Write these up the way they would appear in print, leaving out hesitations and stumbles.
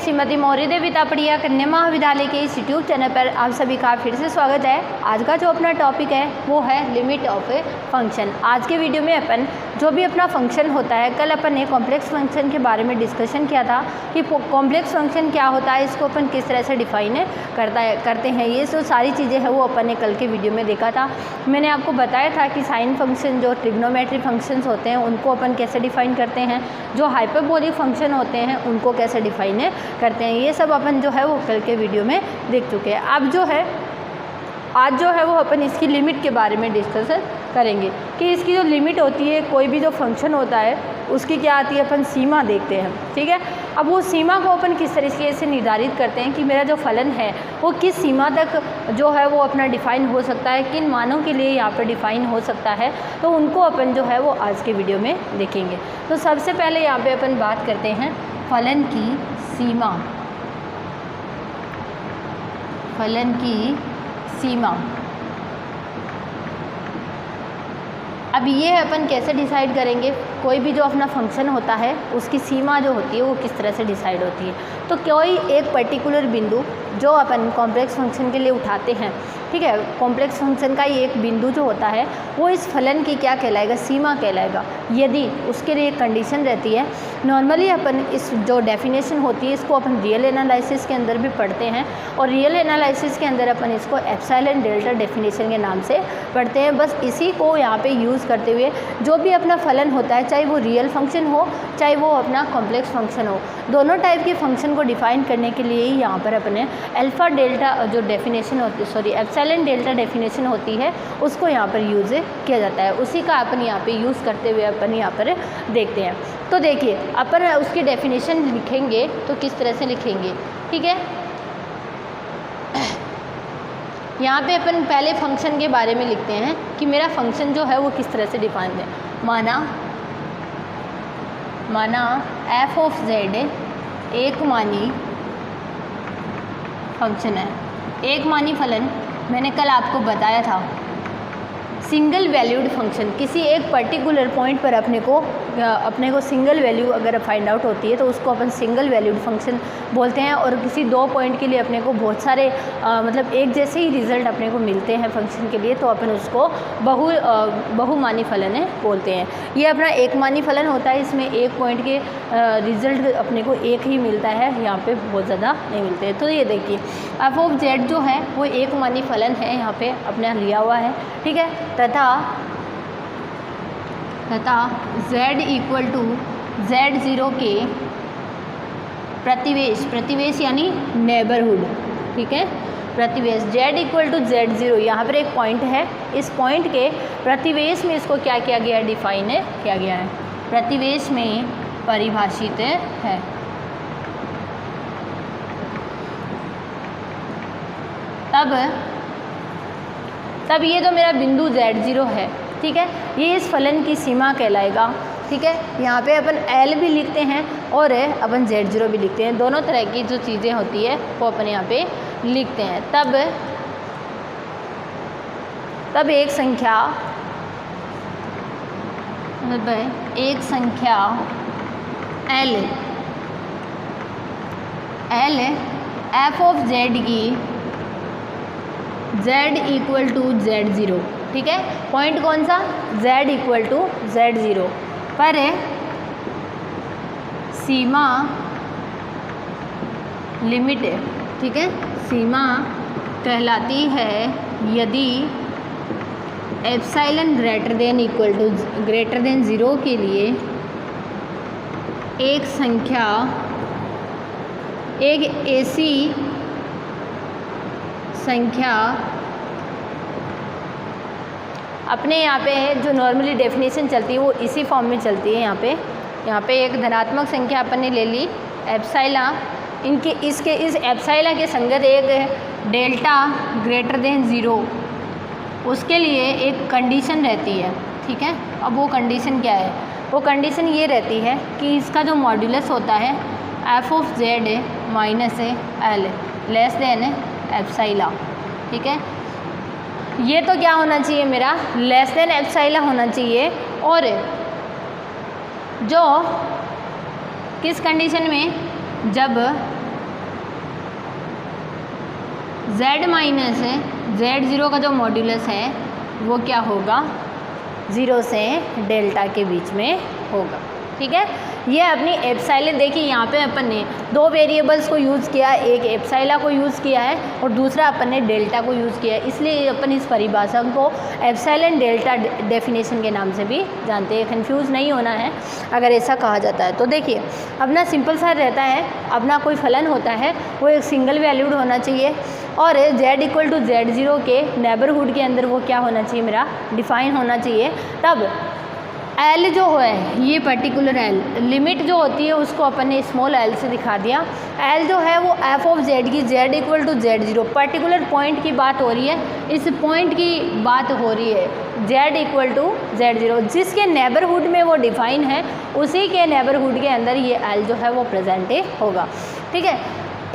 श्रीमती मौर्य देवी तापड़िया कन्या महाविद्यालय के इस यूट्यूब चैनल पर आप सभी का फिर से स्वागत है। आज का जो अपना टॉपिक है वो है लिमिट ऑफ ए फंक्शन। आज के वीडियो में अपन जो भी अपना फंक्शन होता है, कल अपन ने कॉम्प्लेक्स फंक्शन के बारे में डिस्कशन किया था कि कॉम्प्लेक्स फंक्शन क्या होता है, इसको अपन किस तरह से डिफाइन करते हैं। ये जो सारी चीज़ें हैं वो अपन ने कल के वीडियो में देखा था। मैंने आपको बताया था कि साइन फंक्शन जो ट्रिग्नोमेट्री फंक्शंस होते हैं उनको अपन कैसे डिफाइन करते हैं, जो हाइपरबोलिक फंक्शन होते हैं उनको कैसे डिफाइन करते हैं। ये सब अपन जो है वो कल के वीडियो में देख चुके हैं। अब जो है आज जो है वो अपन इसकी लिमिट के बारे में डिस्कस करेंगे कि इसकी जो लिमिट होती है, कोई भी जो फंक्शन होता है उसकी क्या आती है, अपन सीमा देखते हैं। ठीक है, अब वो सीमा को अपन किस तरीके से निर्धारित करते हैं कि मेरा जो फलन है वो किस सीमा तक जो है वो अपना डिफ़ाइन हो सकता है, किन मानों के लिए यहाँ पर डिफ़ाइन हो सकता है, तो उनको अपन जो है वो आज के वीडियो में देखेंगे। तो सबसे पहले यहाँ पे अपन बात करते हैं फलन की सीमा। फलन की सीमा, अब ये अपन कैसे डिसाइड करेंगे, कोई भी जो अपना फंक्शन होता है उसकी सीमा जो होती है वो किस तरह से डिसाइड होती है। तो कोई एक पर्टिकुलर बिंदु जो अपन कॉम्प्लेक्स फंक्शन के लिए उठाते हैं, ठीक है, कॉम्प्लेक्स फंक्शन का ये एक बिंदु जो होता है वो इस फलन की क्या कहलाएगा, सीमा कहलाएगा। यदि उसके लिए एक कंडीशन रहती है, नॉर्मली अपन इस जो डेफिनेशन होती है इसको अपन रियल एनालिसिस के अंदर भी पढ़ते हैं, और रियल एनालिसिस के अंदर अपन इसको एप्सिलॉन डेल्टा डेफिनेशन के नाम से पढ़ते हैं। बस इसी को यहाँ पे यूज़ करते हुए जो भी अपना फलन होता है, चाहे वो रियल फंक्शन हो चाहे वो अपना कॉम्प्लेक्स फंक्शन हो, दोनों टाइप के फंक्शन को डिफाइन करने के लिए ही यहाँ पर अपने अल्फ़ा डेल्टा जो डेफिनेशन होती है, सॉरी एप्सिलॉन डेल्टा डेफिनेशन होती है, उसको यहाँ पर यूज़ किया जाता है। उसी का अपन यहाँ पे यूज़ करते हुए अपन यहाँ पर देखते हैं। तो देखिए अपन उसकी डेफिनेशन लिखेंगे तो किस तरह से लिखेंगे, ठीक है। यहाँ पे अपन पहले फंक्शन के बारे में लिखते हैं कि मेरा फंक्शन जो है वो किस तरह से डिफाइन है। माना f ऑफ z एक मानी फंक्शन है, एक मानी फलन। मैंने कल आपको बताया था सिंगल वैल्यूड फंक्शन, किसी एक पर्टिकुलर पॉइंट पर अपने को सिंगल वैल्यू अगर फाइंड आउट होती है तो उसको अपन सिंगल वैल्यूड फंक्शन बोलते हैं। और किसी दो पॉइंट के लिए अपने को बहुत सारे मतलब एक जैसे ही रिज़ल्ट अपने को मिलते हैं फंक्शन के लिए, तो अपन उसको बहुमानी फलन बोलते हैं। ये अपना एक मानी फलन होता है, इसमें एक पॉइंट के रिज़ल्ट अपने को एक ही मिलता है, यहाँ पे बहुत ज़्यादा नहीं मिलते हैं। तो ये देखिए f ऑफ z जो है वो एक मानी फलन है, यहाँ पे अपने लिया हुआ है, ठीक है। तथा z इक्वल टू z0 के प्रतिवेश यानी नेबरहुड, ठीक है, प्रतिवेश z इक्वल टू z0, यहाँ पर एक पॉइंट है, इस पॉइंट के प्रतिवेश में इसको क्या किया गया है, डिफाइन किया गया है, प्रतिवेश में परिभाषित है। तब ये जो मेरा बिंदु z0 है, ठीक है, ये इस फलन की सीमा कहलाएगा, ठीक है। यहाँ पे अपन L भी लिखते हैं और अपन z0 भी लिखते हैं, दोनों तरह की जो चीज़ें होती है वो अपन यहाँ पे लिखते हैं। तब एक संख्या L f ऑफ z की z इक्वल टू z0, ठीक है। पॉइंट कौन सा, z इक्वल टू z0 पर सीमा लिमिट है, ठीक है, सीमा कहलाती है यदि एप्सिलॉन ग्रेटर देन 0 के लिए एक संख्या, एक ऐसी संख्या अपने यहाँ पे जो नॉर्मली डेफिनेशन चलती है वो इसी फॉर्म में चलती है। यहाँ पे एक धनात्मक संख्या अपन ने ले ली एप्सिला, इस एप्सिला के संगत एक डेल्टा ग्रेटर देन 0, उसके लिए एक कंडीशन रहती है, ठीक है। अब वो कंडीशन क्या है, वो कंडीशन ये रहती है कि इसका जो मॉड्यूलस होता है f of z minus l less then एप्सिला, ठीक है। ये तो क्या होना चाहिए, मेरा लेस देन एप्सिला होना चाहिए। और जो किस कंडीशन में, जब z माइनस z0 का जो मॉड्यूलस है वो क्या होगा, 0 से डेल्टा के बीच में होगा। ठीक है, ये अपनी एप्साइलन, देखिए यहाँ पे अपन ने दो वेरिएबल्स को यूज़ किया, एक एप्साइला को यूज़ किया है और दूसरा अपन ने डेल्टा को यूज़ किया है, इसलिए अपन इस परिभाषा को एप्साइलन डेल्टा डेफिनेशन के नाम से भी जानते हैं। कन्फ्यूज़ नहीं होना है अगर ऐसा कहा जाता है। तो देखिए अपना सिंपल सा रहता है, अपना कोई फलन होता है वो एक सिंगल वैल्यूड होना चाहिए और z इक्वल टू z0 के नेबरहुड के अंदर वो क्या होना चाहिए, मेरा डिफाइन होना चाहिए। तब L जो है, ये पर्टिकुलर L लिमिट जो होती है उसको अपन ने स्मॉल l से दिखा दिया। L जो है वो f ऑफ z की z equal to z0 particular point की बात हो रही है, इस पॉइंट की बात हो रही है z इक्वल टू z0, जिसके नेबरहुड में वो डिफाइन है उसी के नेबरहुड के अंदर ये L जो है वो प्रेजेंट होगा। ठीक है,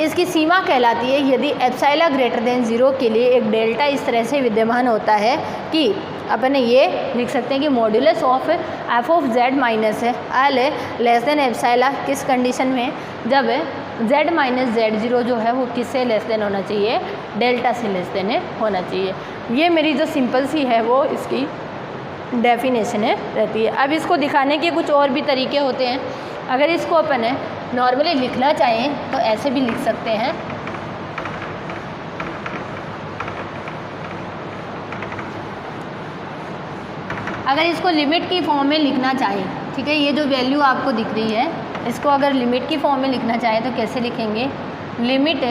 इसकी सीमा कहलाती है यदि एप्साइला ग्रेटर देन 0 के लिए एक डेल्टा इस तरह से विद्यमान होता है कि अपन ये लिख सकते हैं कि modulus of f of z minus l less than epsilon, किस कंडीशन में, जब z माइनस z0 जो है वो किससे लेस देन होना चाहिए, डेल्टा से लेस देन होना चाहिए। ये मेरी जो सिंपल सी है वो इसकी डेफिनेशन रहती है। अब इसको दिखाने के कुछ और भी तरीके होते हैं। अगर इसको अपन नॉर्मली लिखना चाहें तो ऐसे भी लिख सकते हैं, अगर इसको लिमिट की फॉर्म में लिखना चाहें, ठीक है, ये जो वैल्यू आपको दिख रही है इसको अगर लिमिट की फॉर्म में लिखना चाहें तो कैसे लिखेंगे, limit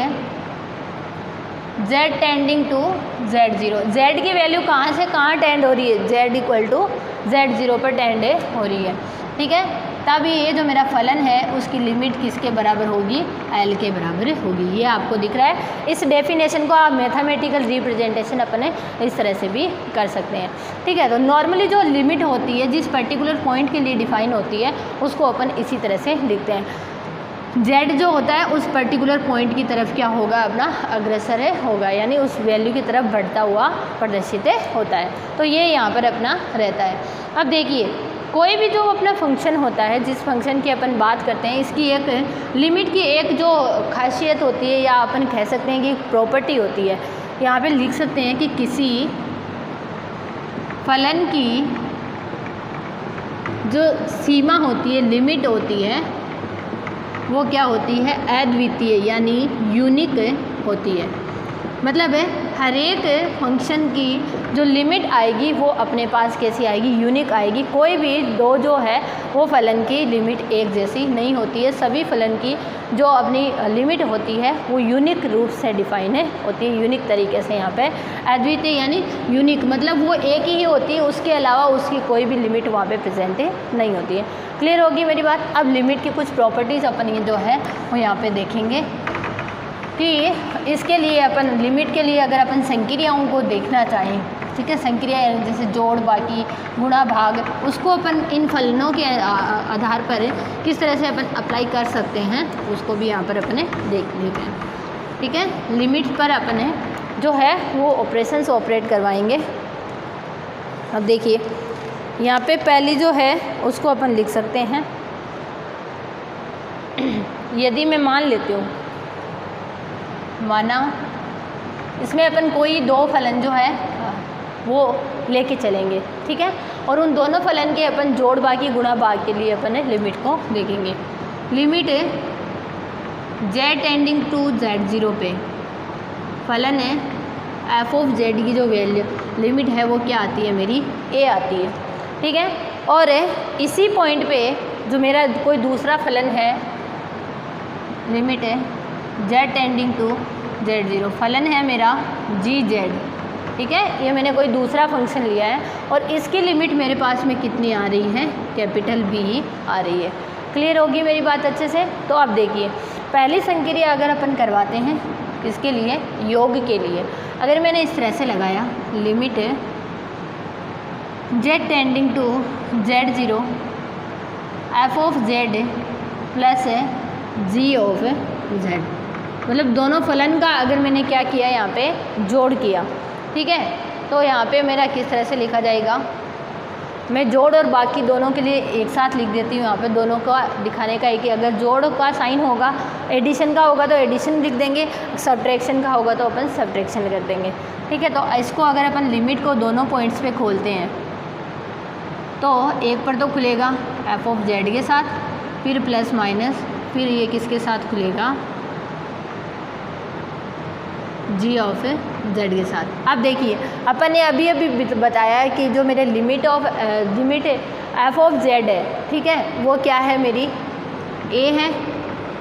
z tending to z0, z की वैल्यू कहाँ से कहाँ टेंड हो रही है, z इक्वल टू z0 पर टेंड हो रही है। ठीक है, तब ये जो मेरा फलन है उसकी लिमिट किसके बराबर होगी, L के बराबर होगी। ये आपको दिख रहा है। इस डेफिनेशन को आप मैथमेटिकल रिप्रेजेंटेशन अपने इस तरह से भी कर सकते हैं। ठीक है, तो नॉर्मली जो लिमिट होती है जिस पर्टिकुलर पॉइंट के लिए डिफाइन होती है उसको अपन इसी तरह से लिखते हैं। z जो होता है उस पर्टिकुलर पॉइंट की तरफ क्या होगा, अपना अग्रसर होगा, यानी उस वैल्यू की तरफ बढ़ता हुआ प्रदर्शित होता है। तो ये यहाँ पर अपना रहता है। अब देखिए कोई भी जो अपना फंक्शन होता है, जिस फंक्शन की अपन बात करते हैं, इसकी एक लिमिट की एक जो खासियत होती है या अपन कह सकते हैं कि प्रॉपर्टी होती है। यहाँ पे लिख सकते हैं कि किसी फलन की जो सीमा होती है, लिमिट होती है, वो क्या होती है, अद्वितीय यानी यूनिक होती है। मतलब है हर एक फंक्शन की जो लिमिट आएगी वो अपने पास कैसी आएगी, यूनिक आएगी। कोई भी दो जो है वो फलन की लिमिट एक जैसी नहीं होती है। सभी फलन की जो अपनी लिमिट होती है वो यूनिक रूप से डिफाइन होती है, यूनिक तरीके से। यहाँ पे अद्वितीय यानी यूनिक, मतलब वो एक ही होती है, उसके अलावा उसकी कोई भी लिमिट वहाँ पे प्रेजेंट नहीं होती है। क्लियर होगी मेरी बात। अब लिमिट की कुछ प्रॉपर्टीज़ अपन ये जो है वो यहाँ पे देखेंगे कि इसके लिए अपन लिमिट के लिए अगर अपन संक्रियाओं को देखना चाहें, ठीक है, संक्रिया जैसे जोड़, बाकी, गुणा, भाग, उसको अपन इन फलनों के आधार पर किस तरह से अपन अप्लाई कर सकते हैं उसको भी यहाँ पर अपने देख लेते हैं। ठीक है, लिमिट पर अपने जो है वो ऑपरेशंस ऑपरेट करवाएंगे। अब देखिए यहाँ पे पहली जो है उसको अपन लिख सकते हैं, यदि मैं मान लेती हूँ, माना इसमें अपन कोई दो फलन जो है वो लेके चलेंगे, ठीक है, और उन दोनों फलन के अपन जोड़, बाकी, गुणा, भाग के लिए अपन लिमिट को देखेंगे। Limit z tending to z0 पे फलन है f ऑफ z की जो वैल्यू लिमिट है वो क्या आती है, मेरी a आती है। ठीक है, और इसी पॉइंट पे जो मेरा कोई दूसरा फलन है, लिमिट है z टेंडिंग टू z0, फलन है मेरा gz। ठीक है, ये मैंने कोई दूसरा फंक्शन लिया है और इसकी लिमिट मेरे पास में कितनी आ रही है, कैपिटल B आ रही है। क्लियर होगी मेरी बात अच्छे से। तो आप देखिए पहली संक्रिया अगर अपन करवाते हैं इसके लिए, योग के लिए, अगर मैंने इस तरह से लगाया, limit z tending to z0 f of z plus g of z, मतलब दोनों फलन का अगर मैंने क्या किया, यहाँ पे जोड़ किया। ठीक है, तो यहाँ पे मेरा किस तरह से लिखा जाएगा, मैं जोड़ और बाकी दोनों के लिए एक साथ लिख देती हूँ। यहाँ पे दोनों का दिखाने का है कि अगर जोड़ का साइन होगा, एडिशन का होगा तो एडिशन लिख देंगे, सब्ट्रैक्शन का होगा तो अपन सब्ट्रैक्शन कर देंगे। ठीक है, तो इसको अगर अपन लिमिट को दोनों पॉइंट्स पे खोलते हैं तो एक पर तो खुलेगा एफ ऑफ जेड के साथ, फिर प्लस माइनस, फिर ये किसके साथ खुलेगा, जी ऑफ जेड के साथ। अब देखिए अपन ने अभी बताया है कि जो मेरे लिमिट एफ ऑफ जेड है, ठीक है, वो क्या है, मेरी ए है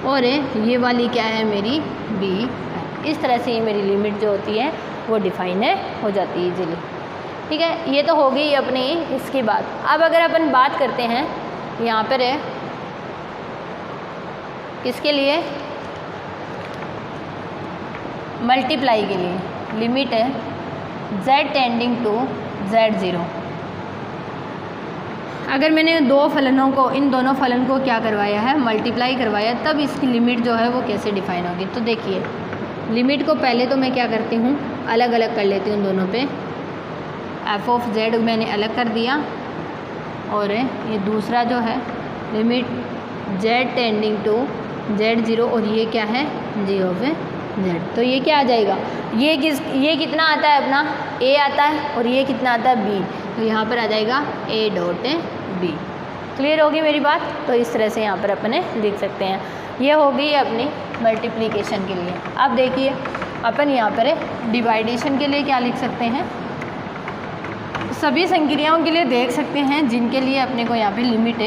और ये वाली क्या है, मेरी बी है। इस तरह से ये मेरी लिमिट जो होती है वो डिफाइन हो जाती है इजीली। ठीक है, ये तो हो गई अपनी इसकी बात। अब अगर अपन बात करते हैं यहाँ पर है किसके लिए, मल्टीप्लाई के लिए, लिमिट है z टेंडिंग टू z0। अगर मैंने दो फलनों को, इन दोनों फलन को क्या करवाया है, मल्टीप्लाई करवाया, तब इसकी लिमिट जो है वो कैसे डिफाइन होगी। तो देखिए लिमिट को पहले तो मैं क्या करती हूँ, अलग अलग कर लेती हूँ दोनों पे। एफ ऑफ जेड मैंने अलग कर दिया और ये दूसरा जो है limit z tending to z0 और ये क्या है, जी ऑफ जेड। तो ये क्या आ जाएगा, ये कितना आता है अपना, a आता है और ये कितना आता है, b। तो यहाँ पर आ जाएगा a डॉट b। क्लियर होगी मेरी बात। तो इस तरह से यहाँ पर अपने लिख सकते हैं। ये हो गई अपनी मल्टीप्लिकेशन के लिए। अब देखिए अपन यहाँ पर डिवाइडेशन के लिए क्या लिख सकते हैं, सभी संक्रियाओं के लिए देख सकते हैं जिनके लिए अपने को यहाँ पे लिमिट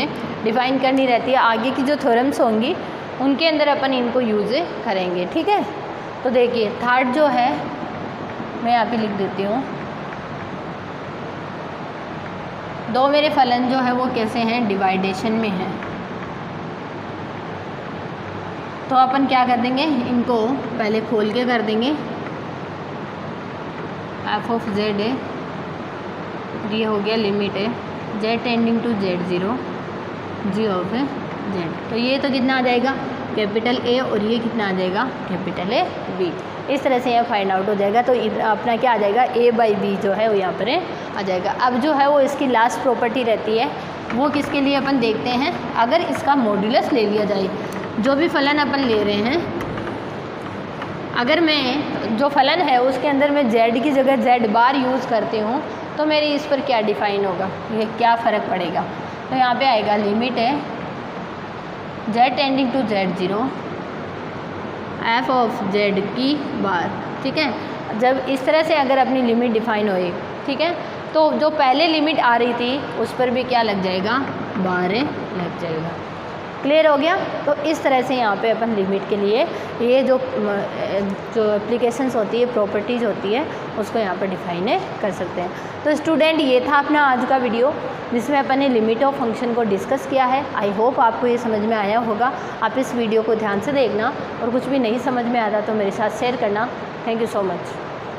डिफाइन करनी रहती है। आगे की जो थ्योरम्स होंगी उनके अंदर अपन इनको यूज़ करेंगे। ठीक है, तो देखिए थर्ड जो है मैं यहाँ पे लिख देती हूँ, दो मेरे फलन जो है वो कैसे हैं, डिवाइडेशन में हैं। तो अपन क्या कर देंगे, इनको पहले खोल के कर देंगे। एफ ऑफ जेड है, ये हो गया लिमिट है z tending to z0, g of z. तो ये तो कितना आ जाएगा, कैपिटल A और ये कितना आ जाएगा, कैपिटल A B। इस तरह से यह फाइंड आउट हो जाएगा। तो अपना क्या आ जाएगा, A/B जो है वो यहाँ पर आ जाएगा। अब जो है वो इसकी लास्ट प्रॉपर्टी रहती है, वो किसके लिए अपन देखते हैं, अगर इसका मॉड्यूलस ले लिया जाए, जो भी फलन अपन ले रहे हैं, अगर मैं जो फलन है उसके अंदर मैं z की जगह z बार यूज़ करती हूँ तो मेरी इस पर क्या डिफ़ाइन होगा, ये क्या फ़र्क पड़ेगा। तो यहाँ पे आएगा लिमिट है z tending to z0 f of z की बार। ठीक है, जब इस तरह से अगर अपनी लिमिट डिफ़ाइन होए, ठीक है, तो जो पहले लिमिट आ रही थी उस पर भी क्या लग जाएगा, बार लग जाएगा। क्लियर हो गया। तो इस तरह से यहाँ पे अपन लिमिट के लिए ये जो एप्लीकेशंस होती है, प्रॉपर्टीज़ होती है, उसको यहाँ पर डिफाइन कर सकते हैं। तो स्टूडेंट ये था अपना आज का वीडियो जिसमें अपन ने लिमिट ऑफ फंक्शन को डिस्कस किया है। आई होप आपको ये समझ में आया होगा। आप इस वीडियो को ध्यान से देखना और कुछ भी नहीं समझ में आता तो मेरे साथ शेयर करना। Thank you so much.